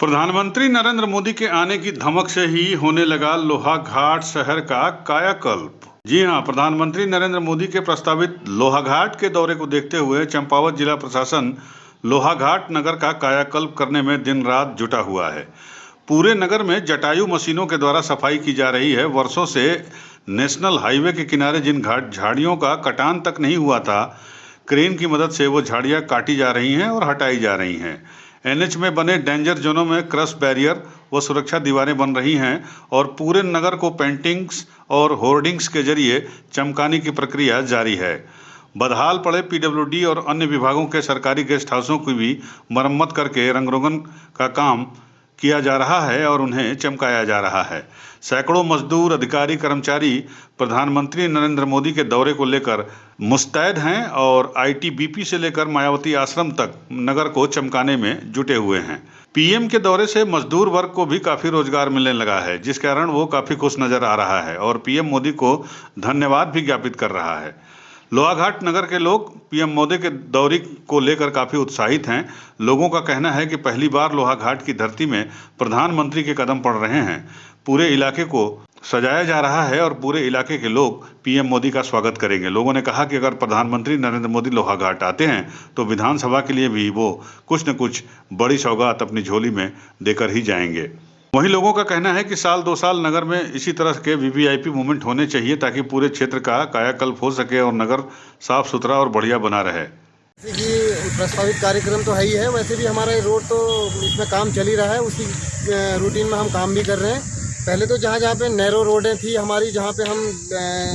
प्रधानमंत्री नरेंद्र मोदी के आने की धमक से ही होने लगा लोहाघाट शहर का कायाकल्प। जी हां, प्रधानमंत्री नरेंद्र मोदी के प्रस्तावित लोहाघाट के दौरे को देखते हुए चंपावत जिला प्रशासन लोहाघाट नगर का कायाकल्प करने में दिन रात जुटा हुआ है। पूरे नगर में जटायु मशीनों के द्वारा सफाई की जा रही है। वर्षों से नेशनल हाईवे के किनारे जिन झाड़ियों का कटान तक नहीं हुआ था, क्रेन की मदद से वो झाड़ियां काटी जा रही हैं और हटाई जा रही हैं। एनएच में बने डेंजर जोनों में क्रश बैरियर व सुरक्षा दीवारें बन रही हैं और पूरे नगर को पेंटिंग्स और होर्डिंग्स के जरिए चमकाने की प्रक्रिया जारी है। बदहाल पड़े पीडब्ल्यूडी और अन्य विभागों के सरकारी गेस्ट हाउसों की भी मरम्मत करके रंगरोगन का काम किया जा रहा है और उन्हें चमकाया जा रहा है। सैकड़ों मजदूर, अधिकारी, कर्मचारी प्रधानमंत्री नरेंद्र मोदी के दौरे को लेकर मुस्तैद हैं और आईटीबीपी से लेकर मायावती आश्रम तक नगर को चमकाने में जुटे हुए हैं। पीएम के दौरे से मजदूर वर्ग को भी काफी रोजगार मिलने लगा है, जिस कारण वो काफी खुश नजर आ रहा है और पीएम मोदी को धन्यवाद भी ज्ञापित कर रहा है। लोहाघाट नगर के लोग पीएम मोदी के दौरे को लेकर काफी उत्साहित हैं। लोगों का कहना है कि पहली बार लोहाघाट की धरती में प्रधानमंत्री के कदम पड़ रहे हैं। पूरे इलाके को सजाया जा रहा है और पूरे इलाके के लोग पीएम मोदी का स्वागत करेंगे। लोगों ने कहा कि अगर प्रधानमंत्री नरेंद्र मोदी लोहाघाट आते हैं तो विधानसभा के लिए भी वो कुछ न कुछ बड़ी सौगात अपनी झोली में देकर ही जाएंगे। वहीं लोगों का कहना है कि साल 2 साल नगर में इसी तरह के वीवीआईपी मूवमेंट होने चाहिए ताकि पूरे क्षेत्र का कायाकल्प हो सके और नगर साफ सुथरा और बढ़िया बना रहे। जैसे कि प्रस्तावित कार्यक्रम तो है ही है, वैसे भी हमारा रोड तो इसमें काम चल ही रहा है, उसी रूटीन में हम काम भी कर रहे हैं। पहले तो जहाँ पे नैरो रोडें थी हमारी, जहाँ पे हम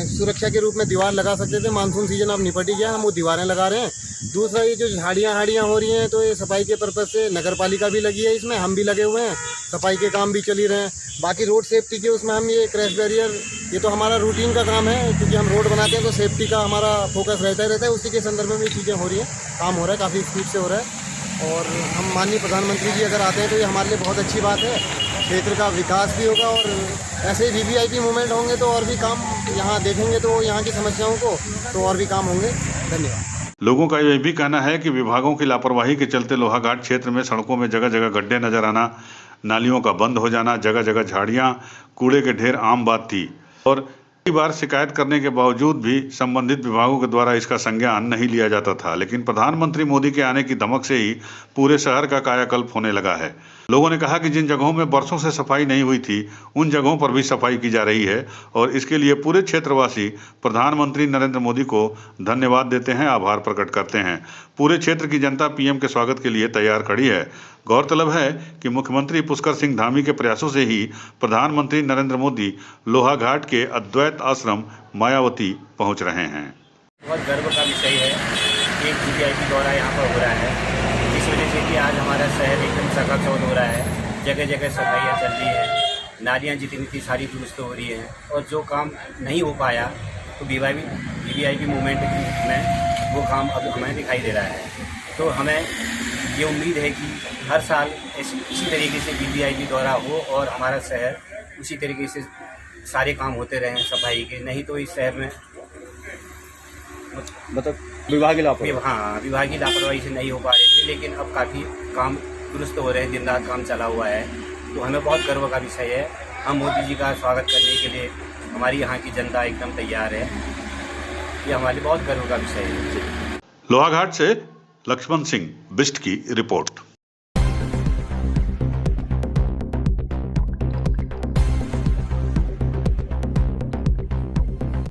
सुरक्षा के रूप में दीवार लगा सकते थे, मानसून सीजन अब निपट ही गया, हम वो दीवारें लगा रहे हैं। दूसरा ये जो झाड़ियाँ हो रही हैं तो ये सफाई के पर्पज़ से नगर पालिका भी लगी है, इसमें हम भी लगे हुए हैं, सफाई के काम भी चल ही रहे हैं। बाकी रोड सेफ्टी के उसमें हम ये क्रैश बैरियर, ये तो हमारा रूटीन का काम है, क्योंकि हम रोड बनाते हैं तो सेफ्टी का हमारा फोकस रहता है। उसी के संदर्भ में ये चीज़ें हो रही हैं, काम हो रहा है, काफ़ी स्पीड से हो रहा है। और हम माननीय प्रधानमंत्री जी अगर आते हैं तो ये हमारे लिए बहुत अच्छी बात है। क्षेत्र का विकास भी होगा और ऐसे ही वीवीआईपी मूवमेंट होंगे तो और भी काम यहाँ देखेंगे तो यहाँ की समस्याओं को तो और भी काम होंगे। धन्यवाद। लोगों का यह भी कहना है कि विभागों की लापरवाही के चलते लोहाघाट क्षेत्र में सड़कों में जगह जगह गड्ढे नजर आना, नालियों का बंद हो जाना, जगह जगह झाड़ियां, कूड़े के ढेर आम बात थी और कई बार शिकायत करने के बावजूद भी संबंधित विभागों के द्वारा इसका संज्ञान नहीं लिया जाता था। लेकिन प्रधानमंत्री मोदी के आने की धमक से ही पूरे शहर का कायाकल्प होने लगा है। लोगों ने कहा कि जिन जगहों में बरसों से सफाई नहीं हुई थी उन जगहों पर भी सफाई की जा रही है और इसके लिए पूरे क्षेत्रवासी प्रधानमंत्री नरेंद्र मोदी को धन्यवाद देते हैं, आभार प्रकट करते हैं। पूरे क्षेत्र की जनता पीएम के स्वागत के लिए तैयार खड़ी है। गौरतलब है कि मुख्यमंत्री पुष्कर सिंह धामी के प्रयासों से ही प्रधानमंत्री नरेंद्र मोदी लोहाघाट के अद्वैत आश्रम मायावती पहुंच रहे हैं। बहुत गर्व का विषय है कि एक वीवीआईपी दौरा यहाँ पर हो रहा है, जिस वजह से कि आज हमारा शहर एकदम चकाचौंध हो रहा है। जगह जगह सफाइयाँ चल रही हैं, नालियाँ जितनी थी सारी दुरुस्त हो रही हैं और जो काम नहीं हो पाया तो वीवीआईपी मूवमेंट में वो काम अब हमें दिखाई दे रहा है। तो हमें ये उम्मीद है कि हर साल इसी तरीके से वीवीआईपी दौरा हो और हमारा शहर उसी तरीके से सारे काम होते रहें सफाई के। नहीं तो इस शहर में मतलब विभागीय लापरवाही से नहीं हो पा रहे थे, लेकिन अब काफ़ी काम दुरुस्त हो रहे हैं, दिन रात काम चला हुआ है। तो हमें बहुत गर्व का विषय है। हम मोदी जी का स्वागत करने के लिए हमारी यहाँ की जनता एकदम तैयार है। ये हमारे लिए बहुत गर्व का विषय है। लोहाघाट से लक्ष्मण सिंह बिष्ट की रिपोर्ट।